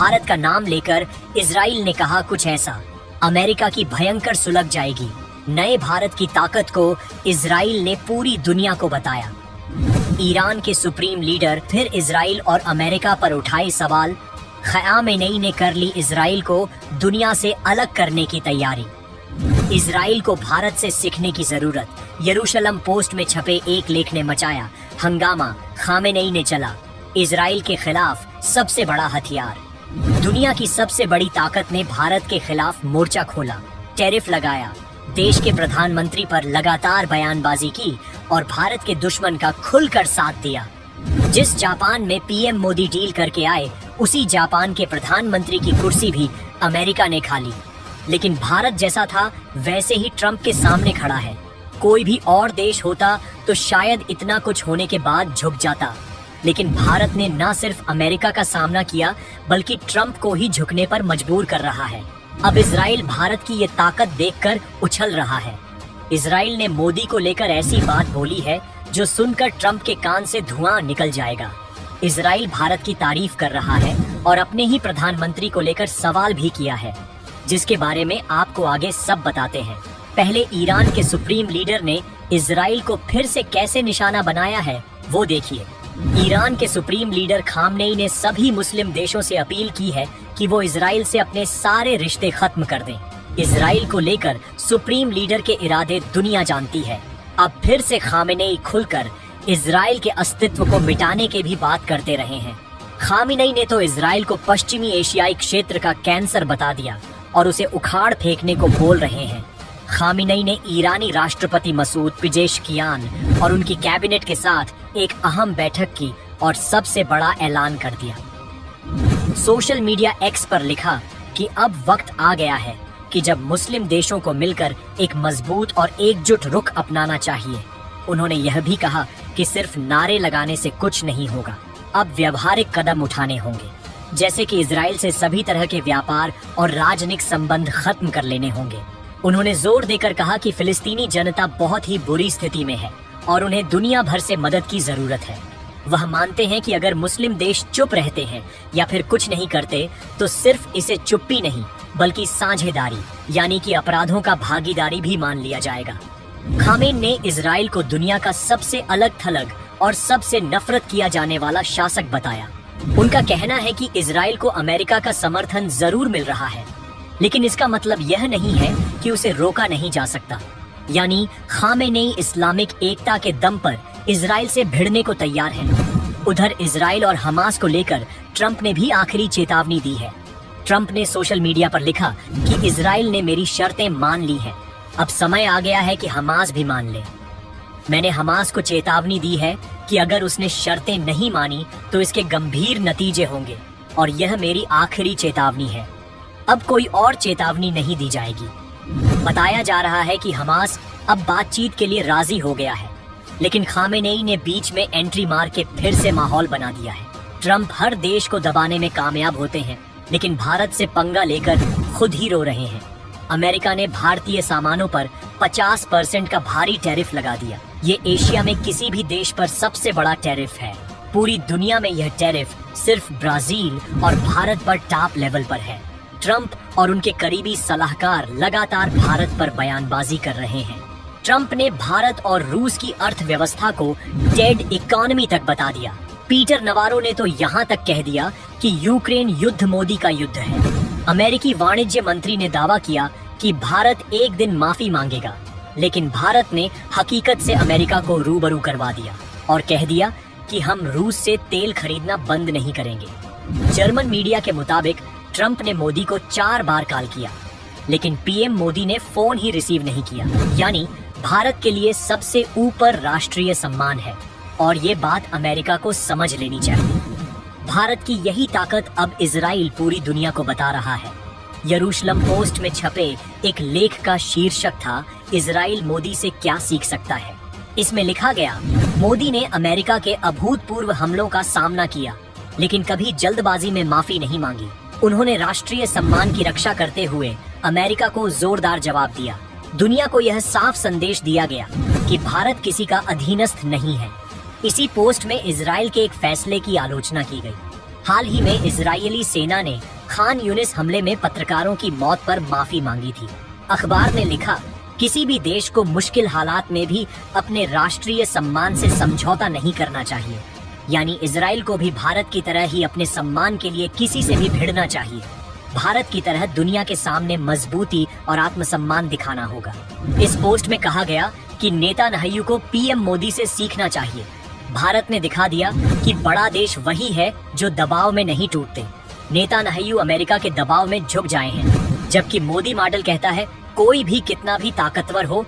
भारत का नाम लेकर इजराइल ने कहा कुछ ऐसा, अमेरिका की भयंकर सुलग जाएगी। नए भारत की ताकत को इजराइल ने पूरी दुनिया को बताया। ईरान के सुप्रीम लीडर फिर इजराइल और अमेरिका पर उठाए सवाल। ख़ामेनेई ने कर ली इजराइल को दुनिया से अलग करने की तैयारी। इजराइल को भारत से सीखने की जरूरत। यरूशलम पोस्ट में छपे एक लेख ने मचाया हंगामा। ख़ामेनेई ने चला इजराइल के खिलाफ सबसे बड़ा हथियार। दुनिया की सबसे बड़ी ताकत ने भारत के खिलाफ मोर्चा खोला, टैरिफ लगाया, देश के प्रधानमंत्री पर लगातार बयानबाजी की और भारत के दुश्मन का खुलकर साथ दिया। जिस जापान में पीएम मोदी डील करके आए, उसी जापान के प्रधानमंत्री की कुर्सी भी अमेरिका ने खा ली। लेकिन भारत जैसा था वैसे ही ट्रंप के सामने खड़ा है। कोई भी और देश होता तो शायद इतना कुछ होने के बाद झुक जाता, लेकिन भारत ने न सिर्फ अमेरिका का सामना किया बल्कि ट्रंप को ही झुकने पर मजबूर कर रहा है। अब इजराइल भारत की ये ताकत देखकर उछल रहा है। इजराइल ने मोदी को लेकर ऐसी बात बोली है जो सुनकर ट्रंप के कान से धुआं निकल जाएगा। इजराइल भारत की तारीफ कर रहा है और अपने ही प्रधानमंत्री को लेकर सवाल भी किया है, जिसके बारे में आपको आगे सब बताते हैं। पहले ईरान के सुप्रीम लीडर ने इजराइल को फिर से कैसे निशाना बनाया है वो देखिए। ईरान के सुप्रीम लीडर ख़ामेनेई ने सभी मुस्लिम देशों से अपील की है कि वो इजराइल से अपने सारे रिश्ते खत्म कर दें। इजराइल को लेकर सुप्रीम लीडर के इरादे दुनिया जानती है। अब फिर से ख़ामेनेई खुलकर इजराइल के अस्तित्व को मिटाने के भी बात करते रहे हैं। ख़ामेनेई ने तो इजराइल को पश्चिमी एशियाई क्षेत्र का कैंसर बता दिया और उसे उखाड़ फेंकने को बोल रहे हैं। ख़ामेनेई ने ईरानी राष्ट्रपति मसूद पेजेश्कियान और उनकी कैबिनेट के साथ एक अहम बैठक की और सबसे बड़ा ऐलान कर दिया। सोशल मीडिया एक्स पर लिखा कि अब वक्त आ गया है कि जब मुस्लिम देशों को मिलकर एक मजबूत और एकजुट रुख अपनाना चाहिए। उन्होंने यह भी कहा कि सिर्फ नारे लगाने से कुछ नहीं होगा, अब व्यवहारिक कदम उठाने होंगे, जैसे कि इजराइल से सभी तरह के व्यापार और राजनीतिक संबंध खत्म कर लेने होंगे। उन्होंने जोर देकर कहा कि फिलिस्तीनी जनता बहुत ही बुरी स्थिति में है और उन्हें दुनिया भर से मदद की जरूरत है। वह मानते हैं कि अगर मुस्लिम देश चुप रहते हैं या फिर कुछ नहीं करते तो सिर्फ इसे चुप्पी नहीं बल्कि साझेदारी यानी कि अपराधों का भागीदारी भी मान लिया जाएगा। ख़ामेनेई ने इजराइल को दुनिया का सबसे अलग थलग और सबसे नफरत किया जाने वाला शासक बताया। उनका कहना है कि इजराइल को अमेरिका का समर्थन जरूर मिल रहा है, लेकिन इसका मतलब यह नहीं है कि उसे रोका नहीं जा सकता। यानी ख़ामेनेई इस्लामिक एकता के दम पर इजराइल से भिड़ने को तैयार है। उधर इजराइल और हमास को लेकर ट्रंप ने भी आखिरी चेतावनी दी है। ट्रंप ने सोशल मीडिया पर लिखा कि इजराइल ने मेरी शर्तें मान ली हैं, अब समय आ गया है कि हमास भी मान ले। मैंने हमास को चेतावनी दी है कि अगर उसने शर्तें नहीं मानी तो इसके गंभीर नतीजे होंगे और यह मेरी आखिरी चेतावनी है। अब कोई और चेतावनी नहीं दी जाएगी। बताया जा रहा है कि हमास अब बातचीत के लिए राजी हो गया है, लेकिन ख़ामेनेई ने बीच में एंट्री मार के फिर से माहौल बना दिया है। ट्रंप हर देश को दबाने में कामयाब होते हैं, लेकिन भारत से पंगा लेकर खुद ही रो रहे हैं। अमेरिका ने भारतीय सामानों पर 50% का भारी टैरिफ लगा दिया। ये एशिया में किसी भी देश पर सबसे बड़ा टैरिफ है। पूरी दुनिया में यह टैरिफ सिर्फ ब्राजील और भारत पर टॉप लेवल पर है। ट्रंप और उनके करीबी सलाहकार लगातार भारत पर बयानबाजी कर रहे हैं। ट्रंप ने भारत और रूस की अर्थव्यवस्था को डेड इकोनॉमी तक बता दिया। पीटर नवारो ने तो यहाँ तक कह दिया कि यूक्रेन युद्ध मोदी का युद्ध है। अमेरिकी वाणिज्य मंत्री ने दावा किया कि भारत एक दिन माफी मांगेगा, लेकिन भारत ने हकीकत से अमेरिका को रूबरू करवा दिया और कह दिया कि हम रूस से तेल खरीदना बंद नहीं करेंगे। जर्मन मीडिया के मुताबिक ट्रंप ने मोदी को 4 बार कॉल किया, लेकिन पीएम मोदी ने फोन ही रिसीव नहीं किया। यानी भारत के लिए सबसे ऊपर राष्ट्रीय सम्मान है और ये बात अमेरिका को समझ लेनी चाहिए। भारत की यही ताकत अब इजराइल पूरी दुनिया को बता रहा है। यरूशलम पोस्ट में छपे एक लेख का शीर्षक था, इजराइल मोदी से क्या सीख सकता है। इसमें लिखा गया, मोदी ने अमेरिका के अभूतपूर्व हमलों का सामना किया, लेकिन कभी जल्दबाजी में माफी नहीं मांगी। उन्होंने राष्ट्रीय सम्मान की रक्षा करते हुए अमेरिका को जोरदार जवाब दिया। दुनिया को यह साफ संदेश दिया गया कि भारत किसी का अधीनस्थ नहीं है। इसी पोस्ट में इजराइल के एक फैसले की आलोचना की गई। हाल ही में इजरायली सेना ने खान यूनिस हमले में पत्रकारों की मौत पर माफी मांगी थी। अखबार ने लिखा, किसी भी देश को मुश्किल हालात में भी अपने राष्ट्रीय सम्मान से समझौता नहीं करना चाहिए। यानी इजराइल को भी भारत की तरह ही अपने सम्मान के लिए किसी से भी भिड़ना चाहिए। भारत की तरह दुनिया के सामने मजबूती और आत्मसम्मान दिखाना होगा। इस पोस्ट में कहा गया कि नेतान्याहू को पीएम मोदी से सीखना चाहिए। भारत ने दिखा दिया कि बड़ा देश वही है जो दबाव में नहीं टूटते। नेतान्याहू अमेरिका के दबाव में झुक जाए हैं, जबकि मोदी मॉडल कहता है कोई भी कितना भी ताकतवर हो